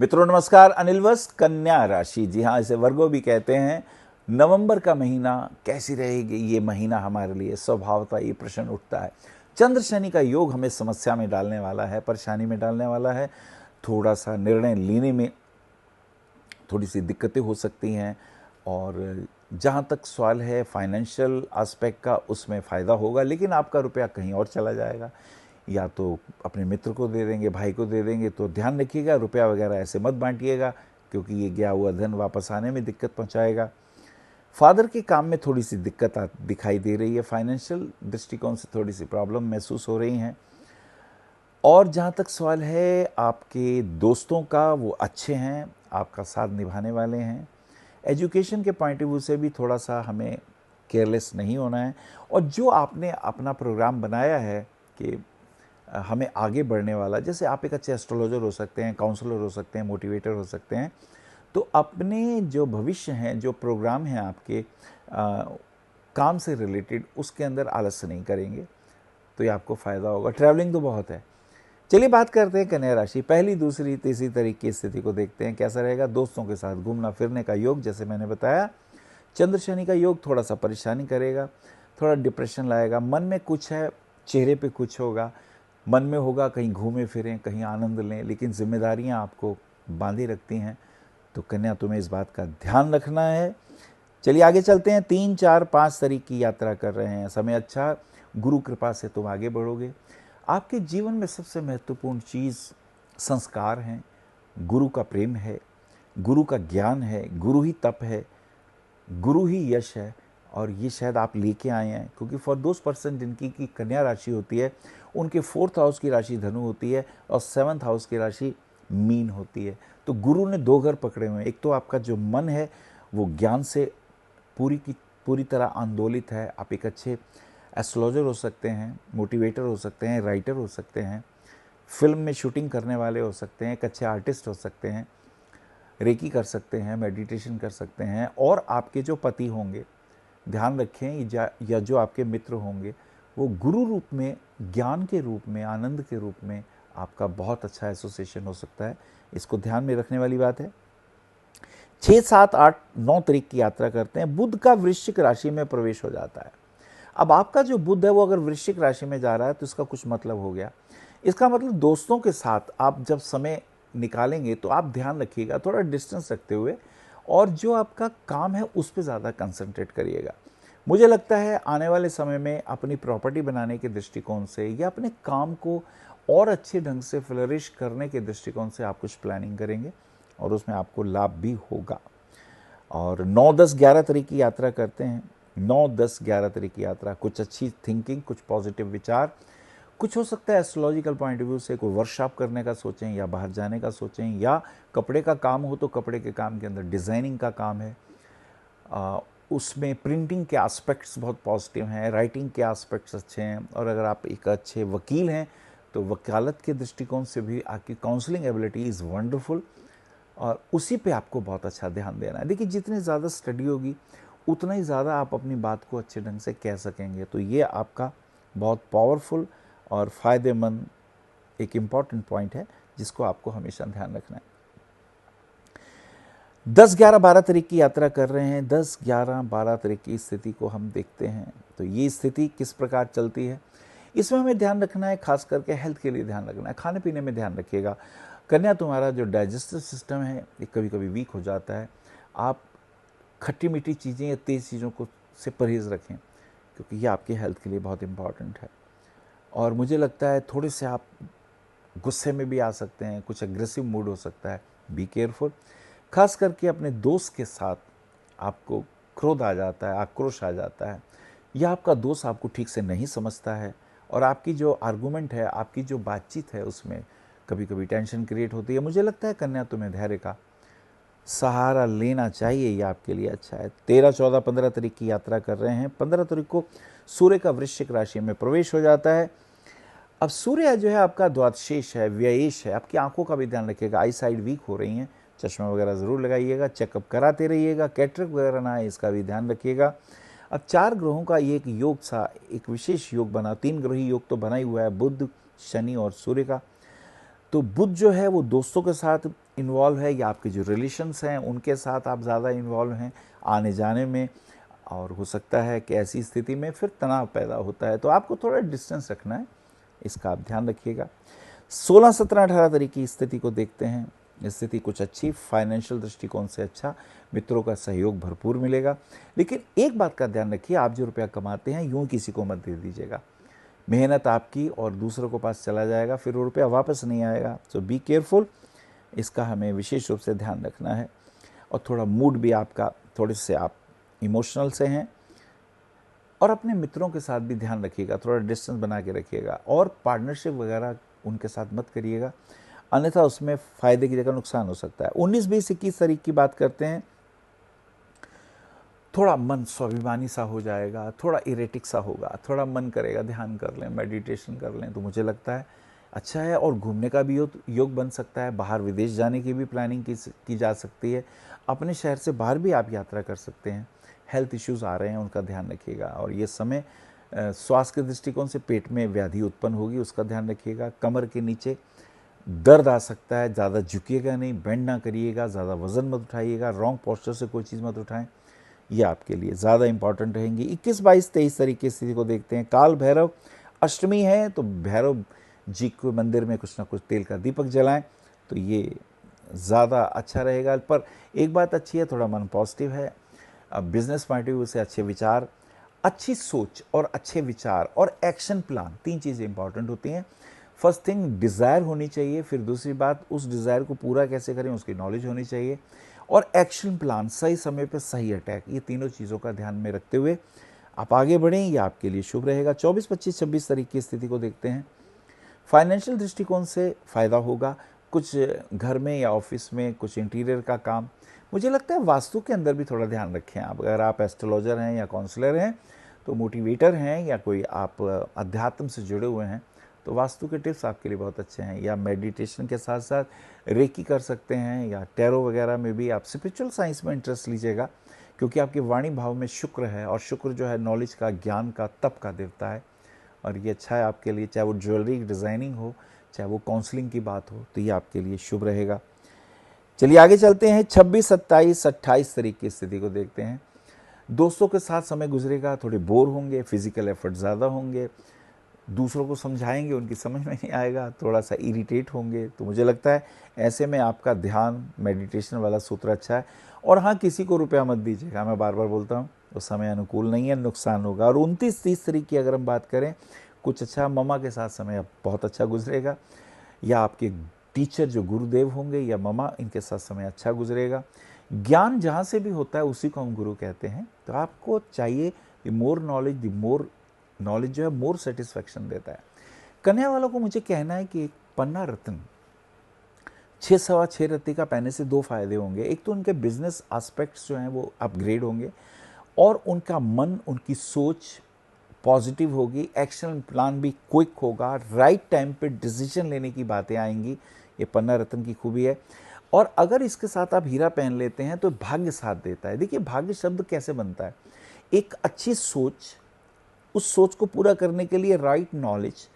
मित्रों नमस्कार। अनिल वस्त, कन्या राशि, जी हाँ इसे वर्गो भी कहते हैं। नवंबर का महीना कैसी रहेगी ये महीना हमारे लिए, स्वभावतः ये प्रश्न उठता है। चंद्र शनि का योग हमें समस्या में डालने वाला है, परेशानी में डालने वाला है। थोड़ा सा निर्णय लेने में थोड़ी सी दिक्कतें हो सकती हैं। और जहाँ तक सवाल है फाइनेंशियल एस्पेक्ट का, उसमें फ़ायदा होगा, लेकिन आपका रुपया कहीं और चला जाएगा। या तो अपने मित्र को दे देंगे, भाई को दे देंगे, तो ध्यान रखिएगा रुपया वगैरह ऐसे मत बांटिएगा, क्योंकि ये गया हुआ धन वापस आने में दिक्कत पहुंचाएगा। फादर के काम में थोड़ी सी दिक्कत दिखाई दे रही है, फाइनेंशियल दृष्टिकोण से थोड़ी सी प्रॉब्लम महसूस हो रही हैं। और जहाँ तक सवाल है आपके दोस्तों का, वो अच्छे हैं, आपका साथ निभाने वाले हैं। एजुकेशन के पॉइंट ऑफ व्यू से भी थोड़ा सा हमें केयरलेस नहीं होना है। और जो आपने अपना प्रोग्राम बनाया है कि हमें आगे बढ़ने वाला, जैसे आप एक अच्छे एस्ट्रोलॉजर हो सकते हैं, काउंसलर हो सकते हैं, मोटिवेटर हो सकते हैं, तो अपने जो भविष्य हैं, जो प्रोग्राम हैं आपके काम से रिलेटेड, उसके अंदर आलस्य नहीं करेंगे तो ये आपको फ़ायदा होगा। ट्रैवलिंग तो बहुत है। चलिए बात करते हैं कन्या राशि, पहली दूसरी तीसरी तारीख की स्थिति को देखते हैं कैसा रहेगा। दोस्तों के साथ घूमना फिरने का योग, जैसे मैंने बताया। चंद्र शनि का योग थोड़ा सा परेशानी करेगा, थोड़ा डिप्रेशन लाएगा, मन में कुछ है, चेहरे पे कुछ होगा, मन में होगा कहीं घूमें फिरें, कहीं आनंद लें, लेकिन जिम्मेदारियां आपको बांधे रखती हैं। तो कन्या तुम्हें इस बात का ध्यान रखना है। चलिए आगे चलते हैं। 3 4 5 तारीख की यात्रा कर रहे हैं, समय अच्छा, गुरु कृपा से तुम आगे बढ़ोगे। आपके जीवन में सबसे महत्वपूर्ण चीज़ संस्कार हैं, गुरु का प्रेम है, गुरु का ज्ञान है, गुरु ही तप है, गुरु ही यश है। और ये शायद आप लेके आए हैं, क्योंकि फॉर दोज पर्सन जिनकी की कन्या राशि होती है, उनके 4th हाउस की राशि धनु होती है और 7th हाउस की राशि मीन होती है। तो गुरु ने 2 घर पकड़े हुए हैं। एक तो आपका जो मन है वो ज्ञान से पूरी तरह आंदोलित है। आप एक अच्छे एस्ट्रोलॉजर हो सकते हैं, मोटिवेटर हो सकते हैं, राइटर हो सकते हैं, फिल्म में शूटिंग करने वाले हो सकते हैं, एक अच्छे आर्टिस्ट हो सकते हैं, रेकी कर सकते हैं, मेडिटेशन कर सकते हैं। और आपके जो पति होंगे, ध्यान रखें, या जो आपके मित्र होंगे, वो गुरु रूप में, ज्ञान के रूप में, आनंद के रूप में आपका बहुत अच्छा एसोसिएशन हो सकता है। इसको ध्यान में रखने वाली बात है। 6 7 8 9 तारीख की यात्रा करते हैं। बुध का वृश्चिक राशि में प्रवेश हो जाता है। अब आपका जो बुध है वो अगर वृश्चिक राशि में जा रहा है तो इसका कुछ मतलब हो गया। इसका मतलब दोस्तों के साथ आप जब समय निकालेंगे तो आप ध्यान रखिएगा, थोड़ा डिस्टेंस रखते हुए, और जो आपका काम है उस पर ज़्यादा कंसंट्रेट करिएगा। मुझे लगता है आने वाले समय में अपनी प्रॉपर्टी बनाने के दृष्टिकोण से, या अपने काम को और अच्छे ढंग से फ्लरिश करने के दृष्टिकोण से आप कुछ प्लानिंग करेंगे और उसमें आपको लाभ भी होगा। और 9 10 11 तारीख की यात्रा करते हैं। 9 10 11 तारीख की यात्रा, कुछ अच्छी थिंकिंग, कुछ पॉजिटिव विचार, कुछ हो सकता है एस्ट्रोलॉजिकल पॉइंट ऑफ व्यू से कोई वर्कशॉप करने का सोचें, या बाहर जाने का सोचें, या कपड़े का काम हो तो कपड़े के काम के अंदर डिज़ाइनिंग का काम है। उसमें प्रिंटिंग के एस्पेक्ट्स बहुत पॉजिटिव हैं, राइटिंग के एस्पेक्ट्स अच्छे हैं। और अगर आप एक अच्छे वकील हैं तो वकालत के दृष्टिकोण से भी आपकी काउंसलिंग एबिलिटी इज़ वंडरफुल, और उसी पे आपको बहुत अच्छा ध्यान देना है। देखिए, जितनी ज़्यादा स्टडी होगी उतना ही ज़्यादा आप अपनी बात को अच्छे ढंग से कह सकेंगे। तो ये आपका बहुत पावरफुल और फ़ायदेमंद एक इम्पॉर्टेंट पॉइंट है, जिसको आपको हमेशा ध्यान रखना है। 10 11 12 तारीख की यात्रा कर रहे हैं। 10 11 12 तारीख की स्थिति को हम देखते हैं। तो ये स्थिति किस प्रकार चलती है, इसमें हमें ध्यान रखना है। खास करके हेल्थ के लिए ध्यान रखना है, खाने पीने में ध्यान रखिएगा। कन्या, तुम्हारा जो डाइजेस्टिव सिस्टम है ये कभी कभी वीक हो जाता है। आप खट्टी मीठी चीज़ें या तेज़ चीज़ों को से परहेज़ रखें, क्योंकि ये आपकी हेल्थ के लिए बहुत इम्पॉर्टेंट है। और मुझे लगता है थोड़े से आप गुस्से में भी आ सकते हैं, कुछ एग्रेसिव मूड हो सकता है, बी केयरफुल। खास करके अपने दोस्त के साथ आपको क्रोध आ जाता है, आक्रोश आ जाता है, या आपका दोस्त आपको ठीक से नहीं समझता है, और आपकी जो आर्गूमेंट है, आपकी जो बातचीत है, उसमें कभी कभी टेंशन क्रिएट होती है। मुझे लगता है कन्या, तुम्हें धैर्य का सहारा लेना चाहिए, ये आपके लिए अच्छा है। 13 14 15 तारीख की यात्रा कर रहे हैं। 15 तारीख को सूर्य का वृश्चिक राशि में प्रवेश हो जाता है। अब सूर्य जो है आपका द्वादशेष है, व्ययेश है। आपकी आंखों का भी ध्यान रखिएगा, आई साइड वीक हो रही हैं, चश्मा वगैरह ज़रूर लगाइएगा, चेकअप कराते रहिएगा, कैटरेक्ट वगैरह ना है इसका भी ध्यान रखिएगा। अब 4 ग्रहों का ये एक योग एक विशेष योग बना, 3 ग्रही योग तो बना ही हुआ है, बुध शनि और सूर्य का। तो बुध जो है वो दोस्तों के साथ इन्वॉल्व है, या आपके जो रिलेशंस हैं उनके साथ आप ज़्यादा इन्वॉल्व हैं आने जाने में, और हो सकता है कि ऐसी स्थिति में फिर तनाव पैदा होता है, तो आपको थोड़ा डिस्टेंस रखना है, इसका आप ध्यान रखिएगा। 16, 17, 18 तारीख की स्थिति को देखते हैं। स्थिति कुछ अच्छी, फाइनेंशियल दृष्टिकोण से अच्छा, मित्रों का सहयोग भरपूर मिलेगा। लेकिन एक बात का ध्यान रखिए, आप जो रुपया कमाते हैं यूं किसी को मत दे दीजिएगा। मेहनत आपकी और दूसरों के पास चला जाएगा, फिर वो रुपया वापस नहीं आएगा। सो बी केयरफुल, इसका हमें विशेष रूप से ध्यान रखना है। और थोड़ा मूड भी आपका, थोड़े से आप इमोशनल से हैं, और अपने मित्रों के साथ भी ध्यान रखिएगा, थोड़ा डिस्टेंस बना के रखिएगा, और पार्टनरशिप वगैरह उनके साथ मत करिएगा, अन्यथा उसमें फ़ायदे की जगह नुकसान हो सकता है। 19, 20, 21 तारीख की बात करते हैं। थोड़ा मन स्वाभिमानी सा हो जाएगा, थोड़ा इरेटिक सा होगा, थोड़ा मन करेगा ध्यान कर लें, मेडिटेशन कर लें, तो मुझे लगता है अच्छा है। और घूमने का भी योग बन सकता है, बाहर विदेश जाने की भी प्लानिंग की जा सकती है, अपने शहर से बाहर भी आप यात्रा कर सकते हैं। हेल्थ इश्यूज़ आ रहे हैं, उनका ध्यान रखिएगा। और ये समय स्वास्थ्य के दृष्टिकोण से पेट में व्याधि उत्पन्न होगी, उसका ध्यान रखिएगा। कमर के नीचे दर्द आ सकता है, ज़्यादा झुकिएगा नहीं, बेंड ना करिएगा, ज़्यादा वजन मत उठाइएगा, रॉन्ग पोस्चर से कोई चीज़ मत उठाएं, ये आपके लिए ज़्यादा इंपॉर्टेंट रहेंगी। 21, 22, 23 तारीख की स्थिति को देखते हैं। काल भैरव अष्टमी है, तो भैरव जी के मंदिर में कुछ ना कुछ तेल का दीपक जलाएं, तो ये ज़्यादा अच्छा रहेगा। पर एक बात अच्छी है, थोड़ा मन पॉजिटिव है। अब बिजनेस पॉइंट ऑफ व्यू से अच्छे विचार, अच्छी सोच और अच्छे विचार और एक्शन प्लान, 3 चीज़ें इंपॉर्टेंट होती हैं। फर्स्ट थिंग डिज़ायर होनी चाहिए, फिर दूसरी बात उस डिज़ायर को पूरा कैसे करें उसकी नॉलेज होनी चाहिए, और एक्शन प्लान, सही समय पर सही अटैक, ये तीनों चीज़ों का ध्यान में रखते हुए आप आगे बढ़ें, ये आपके लिए शुभ रहेगा। 24, 25, 26 तारीख की स्थिति को देखते हैं। फाइनेंशियल दृष्टिकोण से फ़ायदा होगा, कुछ घर में या ऑफिस में कुछ इंटीरियर का काम। मुझे लगता है वास्तु के अंदर भी थोड़ा ध्यान रखें आप, अगर आप एस्ट्रोलॉजर हैं या काउंसलर हैं, तो मोटिवेटर हैं, या कोई आप अध्यात्म से जुड़े हुए हैं, तो वास्तु के टिप्स आपके लिए बहुत अच्छे हैं। या मेडिटेशन के साथ साथ रेकी कर सकते हैं, या टैरो वगैरह में भी आप स्पिरिचुअल साइंस में इंटरेस्ट लीजिएगा, क्योंकि आपके वाणी भाव में शुक्र है, और शुक्र जो है नॉलेज का, ज्ञान का, तप का देवता है, और ये अच्छा है आपके लिए। चाहे वो ज्वेलरी डिज़ाइनिंग हो, चाहे वो काउंसलिंग की बात हो, तो ये आपके लिए शुभ रहेगा। चलिए आगे चलते हैं। 26, 27, 28 तारीख की स्थिति को देखते हैं। दोस्तों के साथ समय गुजरेगा, थोड़े बोर होंगे, फिजिकल एफर्ट ज़्यादा होंगे, दूसरों को समझाएंगे उनकी समझ में नहीं आएगा, थोड़ा सा इरिटेट होंगे, तो मुझे लगता है ऐसे में आपका ध्यान मेडिटेशन वाला सूत्र अच्छा है। और हाँ, किसी को रुपया मत दीजिएगा, मैं बार बार बोलता हूँ, वो समय अनुकूल नहीं है, नुकसान होगा। और 29, 30 तारीख की अगर हम बात करें, कुछ अच्छा, ममा के साथ समय बहुत अच्छा गुजरेगा, या आपके टीचर जो गुरुदेव होंगे या ममा, इनके साथ समय अच्छा गुजरेगा। ज्ञान जहाँ से भी होता है उसी को हम गुरु कहते हैं, तो आपको चाहिए द मोर नॉलेज जो है मोर सेटिस्फैक्शन देता है। कन्या वालों को मुझे कहना है कि एक पन्ना रत्न 6 सवा 6 रत्ती का पहनने से 2 फायदे होंगे। एक तो उनके बिजनेस एस्पेक्ट्स जो हैं वो अपग्रेड होंगे, और उनका मन, उनकी सोच पॉजिटिव होगी, एक्शन प्लान भी क्विक होगा, राइट टाइम पे डिसीजन लेने की बातें आएंगी, ये पन्ना रत्न की खूबी है। और अगर इसके साथ आप हीरा पहन लेते हैं तो भाग्य साथ देता है। देखिए भाग्य शब्द कैसे बनता है, एक अच्छी सोच, उस सोच को पूरा करने के लिए राइट नॉलेज,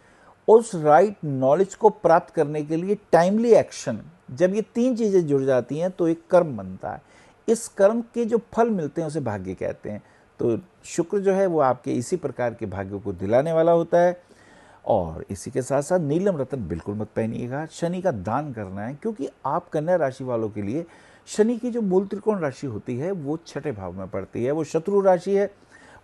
उस राइट नॉलेज को प्राप्त करने के लिए टाइमली एक्शन, जब ये 3 चीज़ें जुड़ जाती हैं तो एक कर्म बनता है। इस कर्म के जो फल मिलते हैं उसे भाग्य कहते हैं। तो शुक्र जो है वो आपके इसी प्रकार के भाग्यों को दिलाने वाला होता है। और इसी के साथ साथ नीलम रत्न बिल्कुल मत पहनिएगा, शनि का दान करना है, क्योंकि आप कन्या राशि वालों के लिए शनि की जो मूल त्रिकोण राशि होती है वो 6ठे भाव में पड़ती है, वो शत्रु राशि है,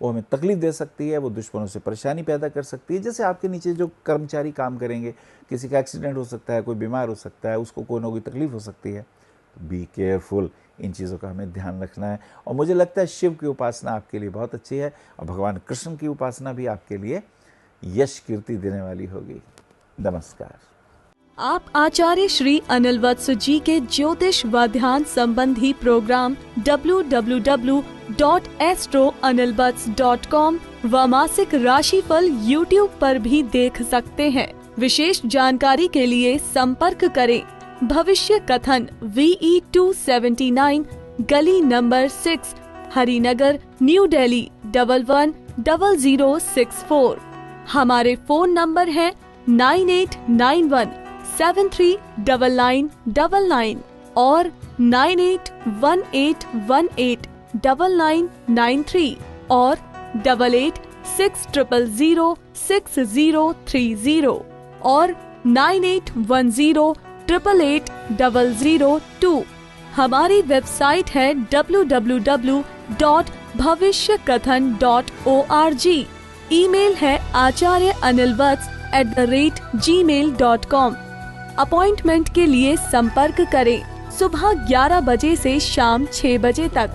वो हमें तकलीफ दे सकती है, वो दुश्मनों से परेशानी पैदा कर सकती है। जैसे आपके नीचे जो कर्मचारी काम करेंगे, किसी का एक्सीडेंट हो सकता है, कोई बीमार हो सकता है, उसको कोई ना कोई तकलीफ हो सकती है, तो बी केयरफुल, इन चीज़ों का हमें ध्यान रखना है। और मुझे लगता है शिव की उपासना आपके लिए बहुत अच्छी है, और भगवान कृष्ण की उपासना भी आपके लिए यश कीर्ति देने वाली होगी। नमस्कार। आप आचार्य श्री अनिल वत्स जी के ज्योतिष व ध्यान संबंधी प्रोग्राम www.astroanilvats.com व मासिक राशिफल YouTube पर भी देख सकते हैं। विशेष जानकारी के लिए संपर्क करें भविष्य कथन VE 279 गली नंबर 6 हरिनगर न्यू दिल्ली 110064। हमारे फोन नंबर है 9891 939999 और 9818189993 और 8860006030 और 9810880002। हमारी वेबसाइट है www.bhavishyakathan.org। ईमेल है acharyaanilvats@gmail.com। अपॉइंटमेंट के लिए संपर्क करें सुबह 11 बजे से शाम 6 बजे तक।